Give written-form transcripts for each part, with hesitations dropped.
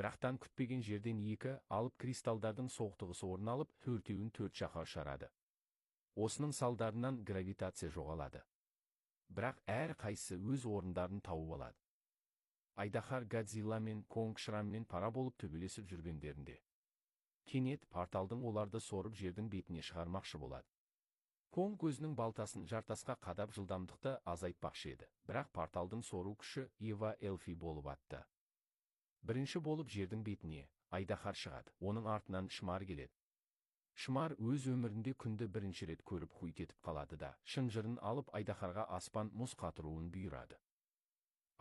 Бірақтан күтпеген жерден екі алып кристалдардың соқтығысы орын алып, төртеуін төрт жаққа ұшырады. Осының салдарынан гравитация жоғалады. Бірақ әр қайсысы өз орындарын тауып алады. Айдаһар Годзилла мен Конг шраммен пара болып төбелесіп жүргендерінде кенет порталдың оларды сорып жердің бетіне шығармақшы болады. Конг өзінің балтасын жартасқа қадап жылдамдықты азайтпақшы еді, бірақ порталдың сору күші Ева Эльфи болып атты. Бірінші болып жердің бетіне айдаһар шығады, оның артынан Шмар келеді. Шмар өз өмірінде күнді бірінші рет көріп хуйт етіп қалады да, шынжырын алып айдаһарға аспан мұз қатыруын бұйырады.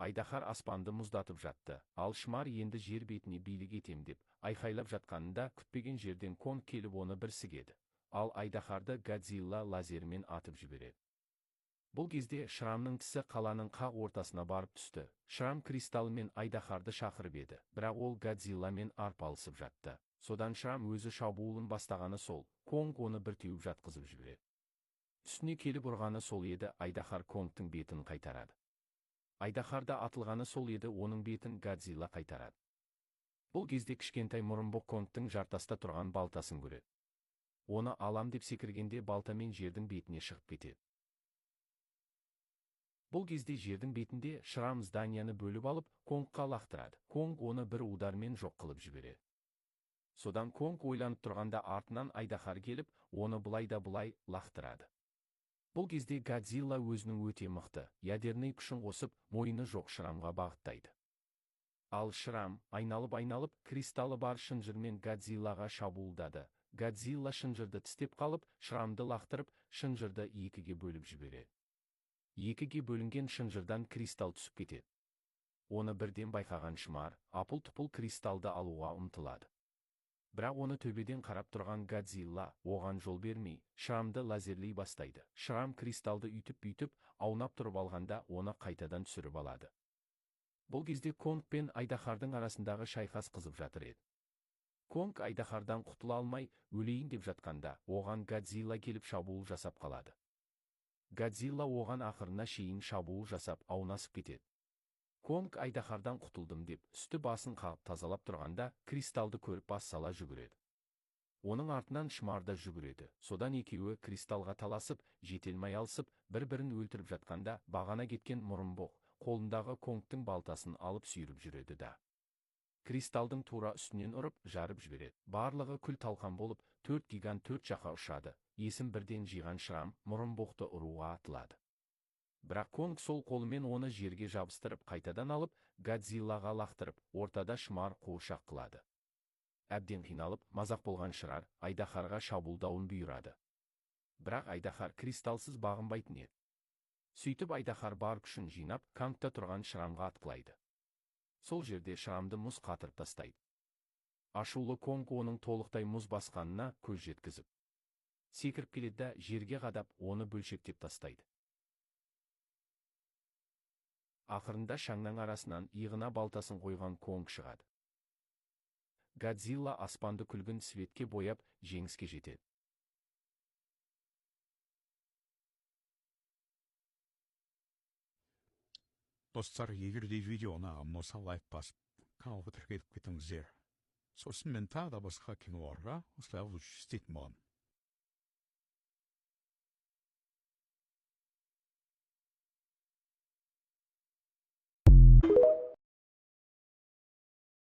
Айдаһар аспанды мұздатып жатты, ал Шмар енді жер бетіне билік етем деп айқайлап жатқанында күтпеген жерден Конг келіп оны бір сігеді, ал айдаһарды Годзилла лазермен атып жібереді. Бұл кезде Шрамның тісі қаланың қақ ортасына барып түсті. Шрам кристалымен айдаһарды шақырып еді, бірақ ол Годзилламен арпалысып жатты. Содан Шрам өзі шабуылын бастағаны сол, Конг оны бір теуіп жатқызып жібереді. Үстіне келіп ұрғаны сол еді, айдаһар Конгтың бетін қайтарады. Айдаһарда атылғаны сол еді, оның бетін Годзилла қайтарады. Бұл кезде кішкентай мұрынбоқ Конгтың жартаста тұрған балтасын көреді. Оны алам деп секіргенде балтамен жердің бетіне шығып кетеді. Бұл кезде жердің бетінде Шрам зданияны бөліп алып, Конгқа лақтырады. Конг оны бір удармен жоқ қылып жібереді. Содан Конг ойланып тұрғанда артынан айдаһар келіп, оны былай да былай лақтырады. Бұл кезде Годзилла өзінің өте мықты ядерный күшін қосып, мойны жоқ Шрамға бағыттайды. Ал Шрам айналып кристаллы бар шынжырмен Годзиллаға шабуылдады. Годзилла шынжырды тістеп қалып, Шрамды лақтырып, шынжырды екіге бөліп жібереді. Екіге бөлінген шынжырдан кристалл түсіп кетеді. Оны бірден байқаған Шмар апыл-тұпыл кристалды алуға ұмтылады. Бірақ оны төбеден қарап тұрған Годзилла оған жол бермей, Шрамды лазерлей бастайды. Шрам кристалды үйтіп-бүйтіп, аунап тұрып алғанда оны қайтадан түсіріп алады. Бұл кезде Конг пен айдаһардың арасындағы шайқас қызып жатыр еді. Конг айдаһардан құтыла алмай, өлейін деп жатқанда, оған Годзилла келіп шабуыл жасап қалады. Годзилла оған ақырына шейін шабуыл жасап аунасып кетеді. Конг айдаһардан құтылдым деп, үсті басын қағып тазалап тұрғанда, кристалды көріп бас сала жүгіреді. Оның артынан Шмар да жүгіреді. Содан екеуі кристалға таласып, жетелмей алысып, бір-бірін өлтіріп жатқанда, бағана кеткен мұрынбоқ қолындағы Конгтың балтасын алып сүйріп жүреді да кристалдың тура үстінен ұрып, жарып жібереді. Барлығы күл-талқан болып, төрт гигант төрт жаққа ұшады. Есін бірден жиған Шрам мұрынбоқты ұруға атылады. Бірақ Конг сол қолымен оны жерге жабыстырып қайтадан алып, Годзиллаға лақтырып, ортада Шмар қуыршақ қылады. Әбден қиналып, мазақ болған Шрам айдаһарға шабуылдауын бұйырады. Бірақ айдаһар кристалсыз бағынбайтын еді. Сөйтіп айдаһар бар күшін жинап, Конгта тұрған Шрамға атқылайды. Сол жерде Шрамды мұз қатырып тастайды. Ашулы Конг оның толықтай мұз басқанына көз жеткізіп секіріп келеді да жерге қадап, оны бөлшектеп тастайды. Ақырында шаңның арасынан иығына балтасын қойған Конг шығады. Годзилла аспанды күлгін светке бояп, жеңіске жетеді. Достар, егер де видеоны ұнаса лайк басып, каналға тіркеліп кетіңіздер. Сосын мен тағы да басқа киноларға осылай істейтін боламын.